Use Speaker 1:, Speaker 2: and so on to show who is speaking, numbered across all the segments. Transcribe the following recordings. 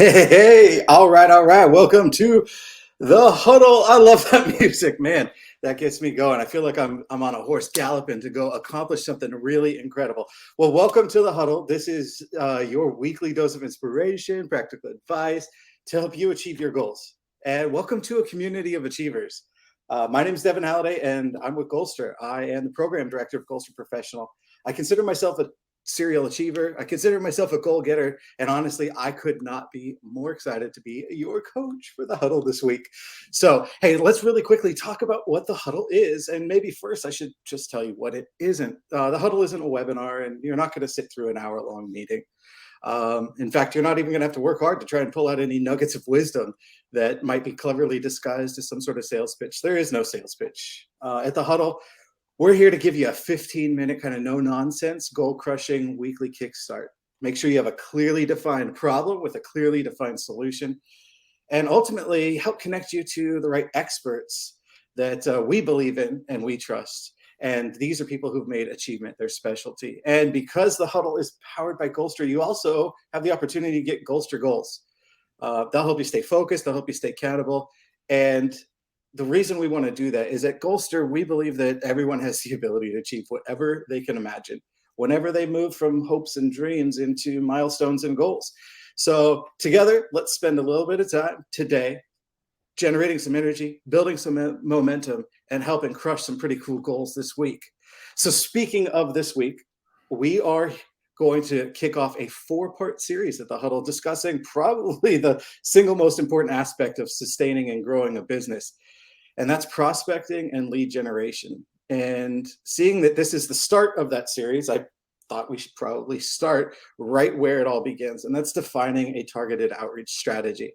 Speaker 1: Hey, all right, all right. Welcome to the Huddle. I love that music, man. That gets me going. I feel like I'm on a horse galloping to go accomplish something really incredible. Well, welcome to the Huddle. This is your weekly dose of inspiration, practical advice to help you achieve your goals. And welcome to a community of achievers. My name is Devin Halliday, and I'm with Goalster. I am the program director of Goalster Professional. I consider myself a serial achiever. I consider myself a goal getter. And honestly, I could not be more excited to be your coach for the Huddle this week. So, hey, let's really quickly talk about what the Huddle is. And maybe first, I should just tell you what it isn't. The Huddle isn't a webinar, and you're not going to sit through an hour-long meeting. In fact, you're not even going to have to work hard to try and pull out any nuggets of wisdom that might be cleverly disguised as some sort of sales pitch. There is no sales pitch. At the Huddle, we're here to give you a 15-minute kind of no-nonsense, goal-crushing weekly kickstart. Make sure you have a clearly defined problem with a clearly defined solution, and ultimately help connect you to the right experts that we believe in and we trust. And these are people who've made achievement their specialty. And because the Huddle is powered by Goalster, you also have the opportunity to get Goalster goals. They'll help you stay focused. They'll help you stay accountable. And the reason we want to do that is at Goalster, we believe that everyone has the ability to achieve whatever they can imagine, whenever they move from hopes and dreams into milestones and goals. So together, let's spend a little bit of time today generating some energy, building some momentum, and helping crush some pretty cool goals this week. So speaking of this week, we are going to kick off a 4-part series at the Huddle discussing probably the single most important aspect of sustaining and growing a business. And that's prospecting and lead generation. And seeing that this is the start of that series, I thought we should probably start right where it all begins, and that's defining a targeted outreach strategy.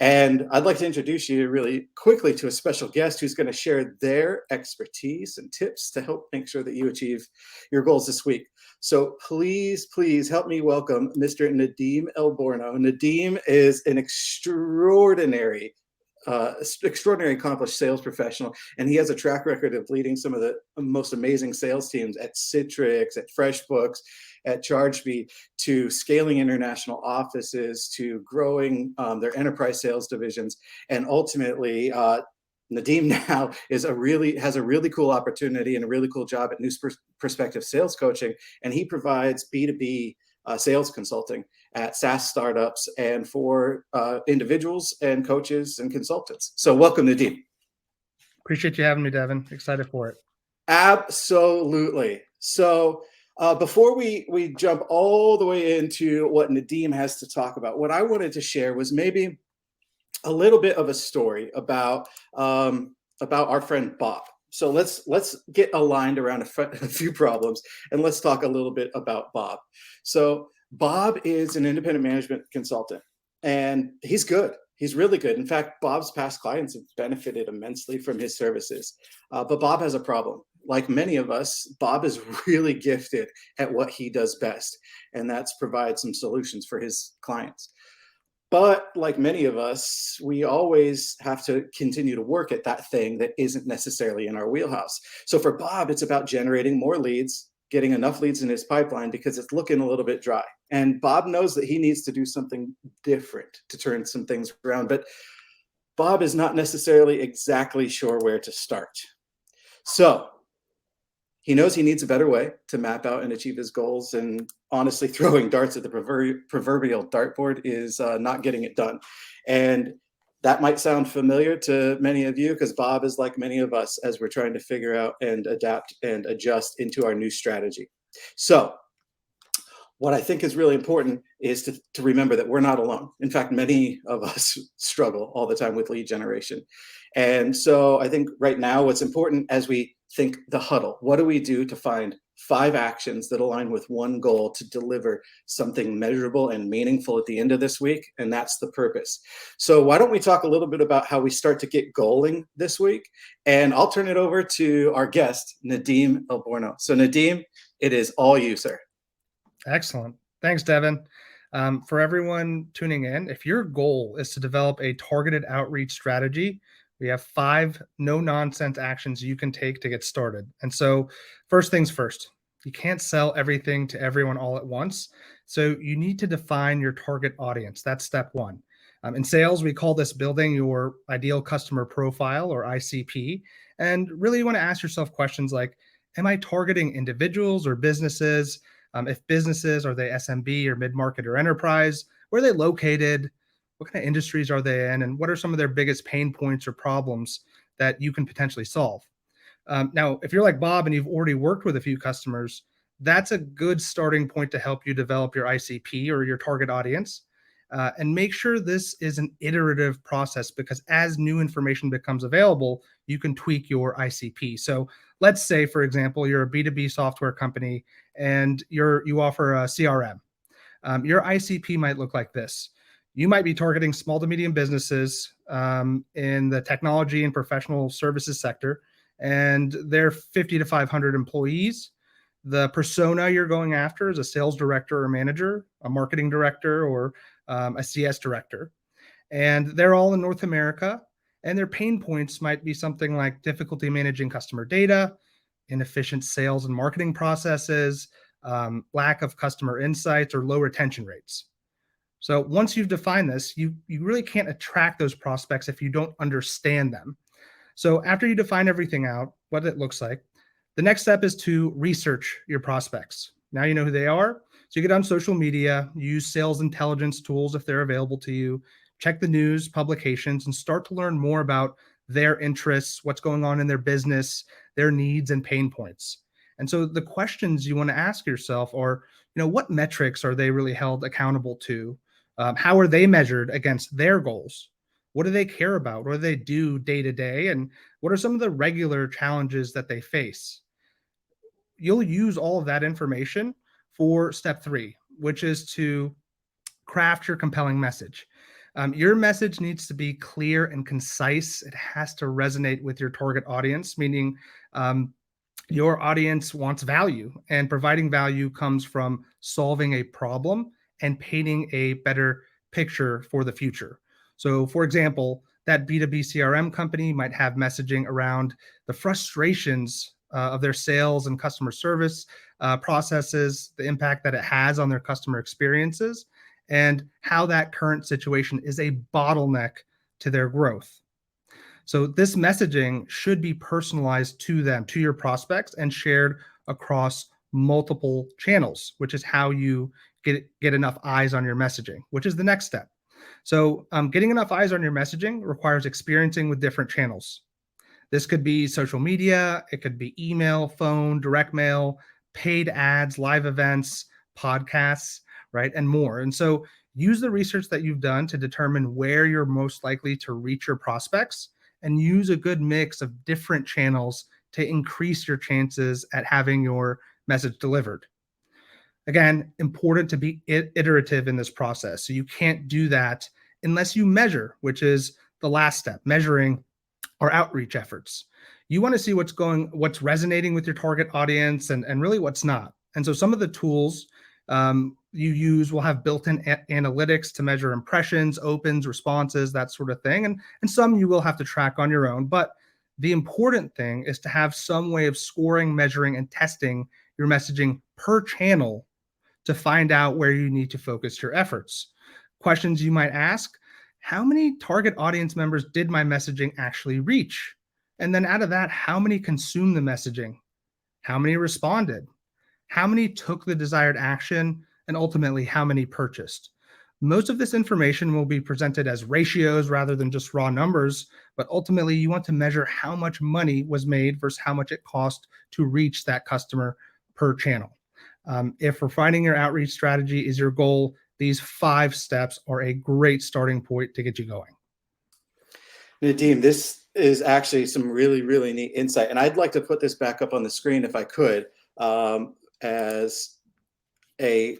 Speaker 1: And I'd like to introduce you really quickly to a special guest who's going to share their expertise and tips to help make sure that you achieve your goals this week. So please help me welcome Mr. Nadeem Elborno. Nadeem is an extraordinary accomplished sales professional, and he has a track record of leading some of the most amazing sales teams at Citrix, at FreshBooks, at ChargeBeat, to scaling international offices, to growing their enterprise sales divisions, and ultimately Nadeem now has a really cool opportunity and a really cool job at New Perspective Sales Coaching, and he provides B2B sales consulting at SaaS startups and for individuals and coaches and consultants. So welcome, Nadeem.
Speaker 2: Appreciate you having me, Devin. Excited for it.
Speaker 1: Absolutely. So before we jump all the way into what Nadeem has to talk about, what I wanted to share was maybe a little bit of a story about our friend Bob. So let's get aligned around a few problems, and let's talk a little bit about Bob. So Bob is an independent management consultant, and he's good. He's really good. In fact, Bob's past clients have benefited immensely from his services. But Bob has a problem. Like many of us, Bob is really gifted at what he does best, and that's provide some solutions for his clients. But like many of us, we always have to continue to work at that thing that isn't necessarily in our wheelhouse. So for Bob, it's about generating more leads, getting enough leads in his pipeline because it's looking a little bit dry. And Bob knows that he needs to do something different to turn some things around. But Bob is not necessarily exactly sure where to start. So he knows he needs a better way to map out and achieve his goals. And honestly, throwing darts at the proverbial dartboard is not getting it done. And that might sound familiar to many of you because Bob is like many of us as we're trying to figure out and adapt and adjust into our new strategy. So what I think is really important is to remember that we're not alone. In fact, many of us struggle all the time with lead generation. And so I think right now what's important as we think the Huddle, what do we do to find 5 actions that align with one goal to deliver something measurable and meaningful at the end of this week? And that's the purpose. So why don't we talk a little bit about how we start to get goaling this week? And I'll turn it over to our guest, Nadeem Elborno. So Nadeem, it is all you, sir.
Speaker 2: Excellent. Thanks, Devin. For everyone tuning in, if your goal is to develop a targeted outreach strategy, we have 5 no-nonsense actions you can take to get started. And so first things first, You can't sell everything to everyone all at once. So you need to define your target audience. That's step one. In sales, we call this building your ideal customer profile, or ICP. And really, you want to ask yourself questions like, am I targeting individuals or businesses? If businesses, are they SMB or mid-market or enterprise? Where are they located? What kind of industries are they in? And what are some of their biggest pain points or problems that you can potentially solve? Now, if you're like Bob and you've already worked with a few customers, that's a good starting point to help you develop your ICP, or your target audience. And make sure this is an iterative process, because as new information becomes available, you can tweak your ICP. So let's say, for example, you're a B2B software company and you offer a CRM. Your ICP might look like this. You might be targeting small to medium businesses in the technology and professional services sector, and they're 50 to 500 employees. The persona you're going after is a sales director or manager, a marketing director, or a CS director. And they're all in North America. And their pain points might be something like difficulty managing customer data, inefficient sales and marketing processes, lack of customer insights, or low retention rates. So once you've defined this, you really can't attract those prospects if you don't understand them. So after you define everything out, what it looks like, the next step is to research your prospects. Now you know who they are. So you get on social media, use sales intelligence tools if they're available to you, check the news, publications, and start to learn more about their interests, what's going on in their business, their needs and pain points. And so the questions you want to ask yourself are, what metrics are they really held accountable to? How are they measured against their goals? What do they care about? What do they do day to day? And what are some of the regular challenges that they face? You'll use all of that information for step three, which is to craft your compelling message. Your message needs to be clear and concise. It has to resonate with your target audience, meaning your audience wants value, and providing value comes from solving a problem and painting a better picture for the future. So, for example, that B2B CRM company might have messaging around the frustrations of their sales and customer service processes, the impact that it has on their customer experiences, and how that current situation is a bottleneck to their growth. So this messaging should be personalized to them, to your prospects, and shared across multiple channels, which is how you get enough eyes on your messaging, which is the next step. So getting enough eyes on your messaging requires experiencing with different channels. This could be social media, it could be email, phone, direct mail, paid ads, live events, podcasts, right, and more. And so use the research that you've done to determine where you're most likely to reach your prospects, and use a good mix of different channels to increase your chances at having your message delivered. Again, important to be iterative in this process. So you can't do that unless you measure, which is the last step, measuring our outreach efforts. You want to see what's resonating with your target audience, and really what's not. And so some of the tools you use will have built-in analytics to measure impressions, opens, responses, that sort of thing. And some you will have to track on your own. But the important thing is to have some way of scoring, measuring, and testing your messaging per channel to find out where you need to focus your efforts. Questions you might ask: how many target audience members did my messaging actually reach? And then out of that, how many consumed the messaging? How many responded? How many took the desired action? And ultimately, how many purchased? Most of this information will be presented as ratios rather than just raw numbers, but ultimately you want to measure how much money was made versus how much it cost to reach that customer per channel. If refining your outreach strategy is your goal, these 5 steps are a great starting point to get you going.
Speaker 1: Nadeem, this is actually some really, really neat insight. And I'd like to put this back up on the screen if I could, as a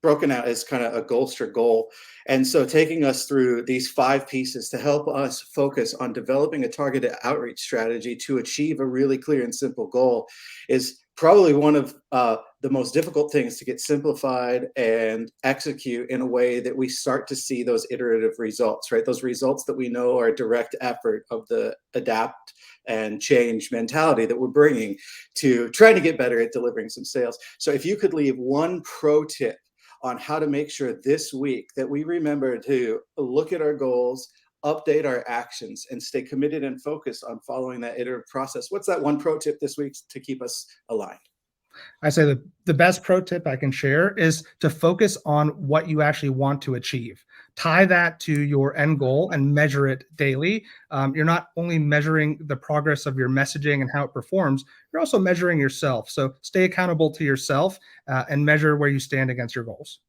Speaker 1: broken out as kind of a Goalster goal. And so taking us through these 5 pieces to help us focus on developing a targeted outreach strategy to achieve a really clear and simple goal is probably one of the most difficult things to get simplified and execute in a way that we start to see those iterative results, right? Those results that we know are a direct effort of the adapt and change mentality that we're bringing to trying to get better at delivering some sales. So if you could leave one pro tip on how to make sure this week that we remember to look at our goals, update our actions, and stay committed and focused on following that iterative process. What's that one pro tip this week to keep us aligned?
Speaker 2: I say the best pro tip I can share is to focus on what you actually want to achieve. Tie that to your end goal and measure it daily. You're not only measuring the progress of your messaging and how it performs, you're also measuring yourself. So stay accountable to yourself and measure where you stand against your goals.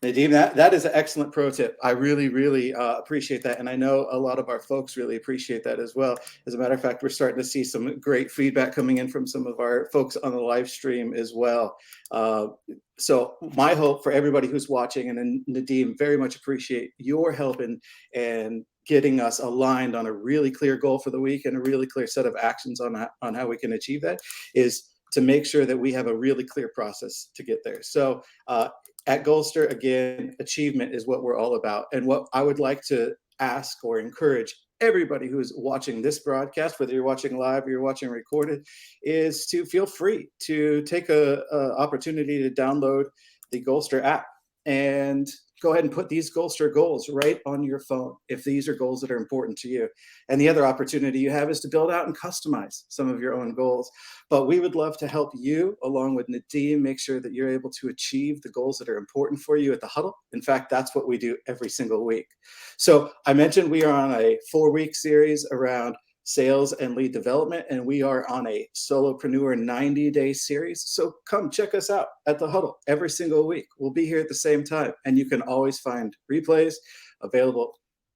Speaker 1: Nadeem, that is an excellent pro tip. I really, really appreciate that. And I know a lot of our folks really appreciate that as well. As a matter of fact, we're starting to see some great feedback coming in from some of our folks on the live stream as well. So my hope for everybody who's watching, and Nadeem, very much appreciate your help and getting us aligned on a really clear goal for the week and a really clear set of actions on how we can achieve that, is to make sure that we have a really clear process to get there. So at Goalster, again, achievement is what we're all about. And what I would like to ask or encourage everybody who's watching this broadcast, whether you're watching live or you're watching recorded, is to feel free to take a opportunity to download the Goalster app and go ahead and put these Goalster goals right on your phone if these are goals that are important to you. And the other opportunity you have is to build out and customize some of your own goals. But we would love to help you, along with Nadeem, make sure that you're able to achieve the goals that are important for you at the Huddle. In fact, that's what we do every single week. So I mentioned we are on a 4-week series around sales and lead development, and we are on a solopreneur 90-day series. So come check us out at the Huddle every single week. We'll be here at the same time, and you can always find replays available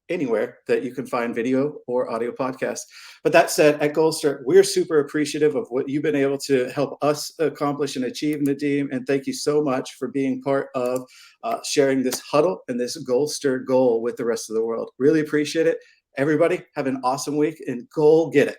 Speaker 1: anywhere that you can find video or audio podcasts. But that said, at Goalster, we're super appreciative of what you've been able to help us accomplish and achieve, Nadeem, and thank you so much for being part of sharing this Huddle and this Goalster goal with the rest of the world. Really appreciate it. Everybody, have an awesome week and go get it.